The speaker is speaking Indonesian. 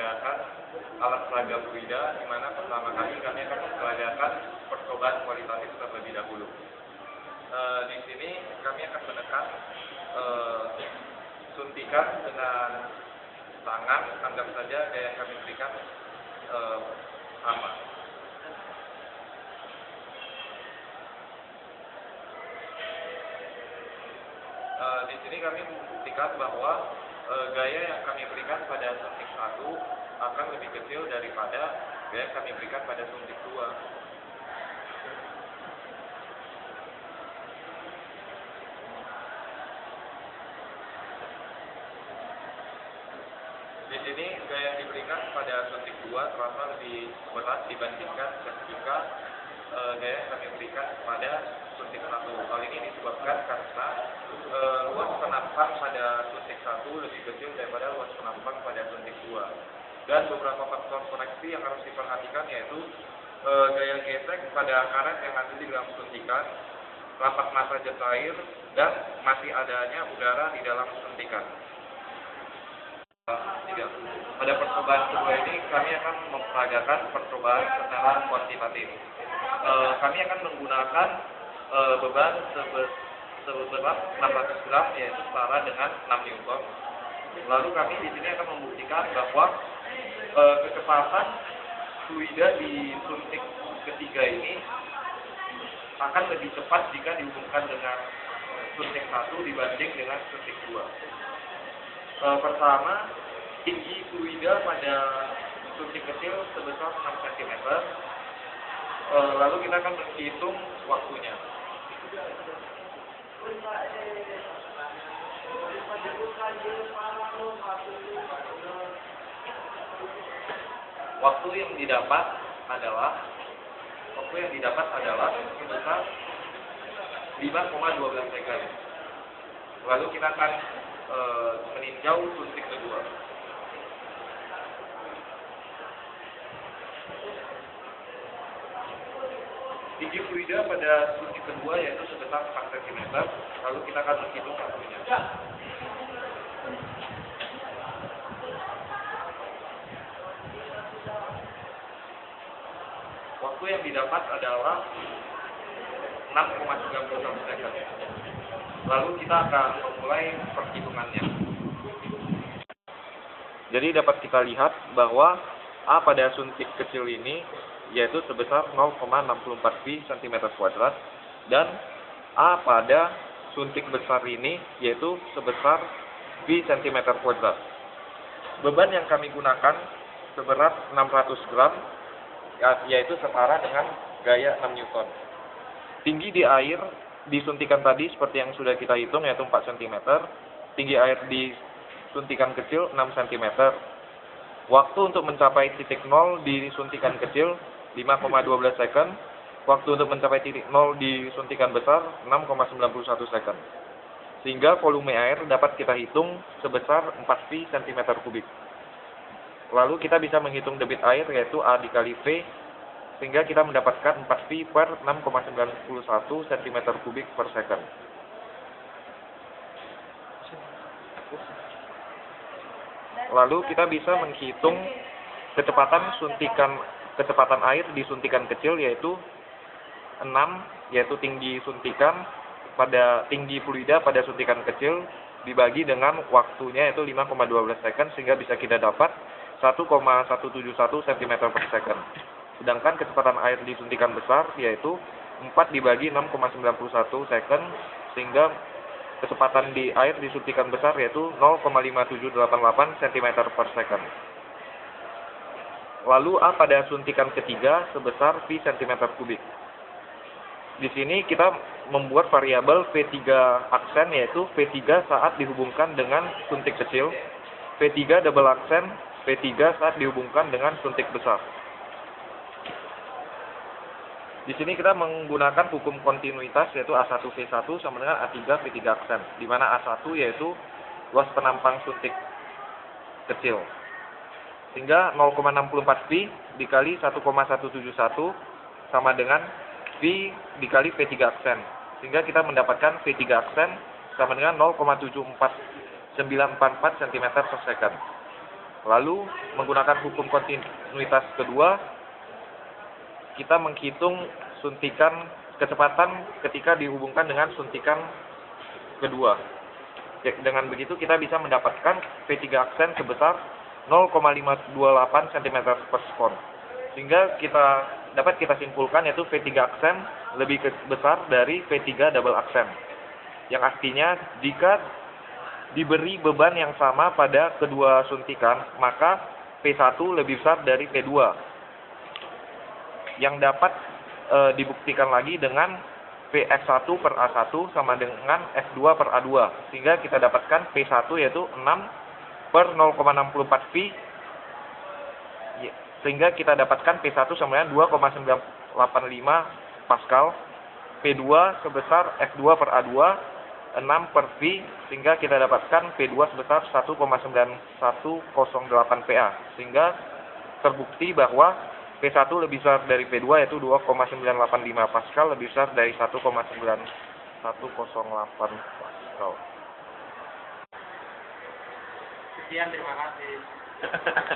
memperagakan alat peraga fluida, di mana pertama kali kami akan memperagakan percobaan kualitatif terlebih dahulu. Di sini kami akan menekan suntikan dengan tangan, anggap saja gaya yang kami berikan sama. Di sini kami membuktikan bahwa gaya yang kami berikan pada suntik 1 akan lebih kecil daripada gaya yang kami berikan pada suntik 2. Di sini gaya yang diberikan pada suntik 2 terasa lebih berat dibandingkan ketika gaya yang kami berikan pada suntik 1. Hal ini disebabkan karena luas penampang pada suntik 1 lebih kecil daripada luas penampang pada suntik 2. Dan beberapa faktor koreksi yang harus diperhatikan yaitu gaya gesek pada karet yang ada di dalam suntikan, rapat massa jet air, dan masih adanya udara di dalam suntikan. Pada percobaan kedua ini kami akan memperagakan percobaan secara kuantitatif. Kami akan menggunakan beban seberat 600 gram yaitu setara dengan 6 Newton. Lalu kami di sini akan membuktikan bahwa kecepatan fluida di suntik ketiga ini akan lebih cepat jika dihubungkan dengan suntik 1 dibanding dengan suntik 2. Pertama, tinggi fluida pada suntik kecil sebesar 6 cm. Lalu kita akan menghitung waktunya. Waktu yang didapat adalah sebesar 5,12 second. Lalu kita akan meninjau suntik kedua. Tinggi fluida pada suntik kedua yaitu sebesar 4 cm. Lalu kita akan menghitung waktunya. Waktu yang didapat adalah 6,31 second. Lalu kita akan memulai perhitungannya. Jadi dapat kita lihat bahwa A pada suntik kecil ini yaitu sebesar 0,64 V cm2 dan A pada suntik besar ini yaitu sebesar V cm2. Beban yang kami gunakan seberat 600 gram yaitu setara dengan gaya 6 Newton. Tinggi di air disuntikan tadi seperti yang sudah kita hitung yaitu 4 cm. Tinggi air di suntikan kecil 6 cm. Waktu untuk mencapai titik 0 di suntikan kecil 5,12 second. Waktu untuk mencapai titik 0 di suntikan besar 6,91 second. Sehingga volume air dapat kita hitung sebesar 4 V cm3. Lalu kita bisa menghitung debit air yaitu A dikali V, sehingga kita mendapatkan 4 V per 6,91 cm3 per second. Lalu kita bisa menghitung kecepatan air di suntikan kecil yaitu 6, yaitu tinggi fluida pada suntikan kecil dibagi dengan waktunya yaitu 5,12 second, sehingga bisa kita dapat 1,171 cm per second. Sedangkan kecepatan air di suntikan besar yaitu 4 dibagi 6,91 second, sehingga kecepatan di air di suntikan besar yaitu 0,5788 cm per second. Lalu A pada suntikan ketiga sebesar V cm3. Di sini kita membuat variabel V3 aksen yaitu V3 saat dihubungkan dengan suntik kecil, V3 double aksen, V3 saat dihubungkan dengan suntik besar. Di sini kita menggunakan hukum kontinuitas yaitu A1V1 sama dengan A3 V3 aksen, di mana A1 yaitu luas penampang suntik kecil. Sehingga 0,64 V dikali 1,171 sama dengan V dikali V3 aksen. Sehingga kita mendapatkan V3 aksen sama dengan 0,74944 cm per second. Lalu menggunakan hukum kontinuitas kedua, kita menghitung suntikan kecepatan ketika dihubungkan dengan suntikan kedua. Dengan begitu kita bisa mendapatkan V3 aksen sebesar 0,528 cm per sekon. Sehingga dapat kita simpulkan yaitu V3 aksen lebih besar dari V3 double aksen. Yang artinya jika diberi beban yang sama pada kedua suntikan, maka P1 lebih besar dari P2. Yang dapat dibuktikan lagi dengan Px1 per A1 sama dengan F2 per A2. Sehingga kita dapatkan P1 yaitu 6 per 0,64 V. Sehingga kita dapatkan P1 sama dengan 2,985 Pascal. P2 sebesar F2 per A2 6 per V. Sehingga kita dapatkan P2 sebesar 1,9108 PA. Sehingga terbukti bahwa P1 lebih besar dari P2 yaitu 2,985 Pascal, lebih besar dari 1,9108 Pascal. Sekian, terima kasih.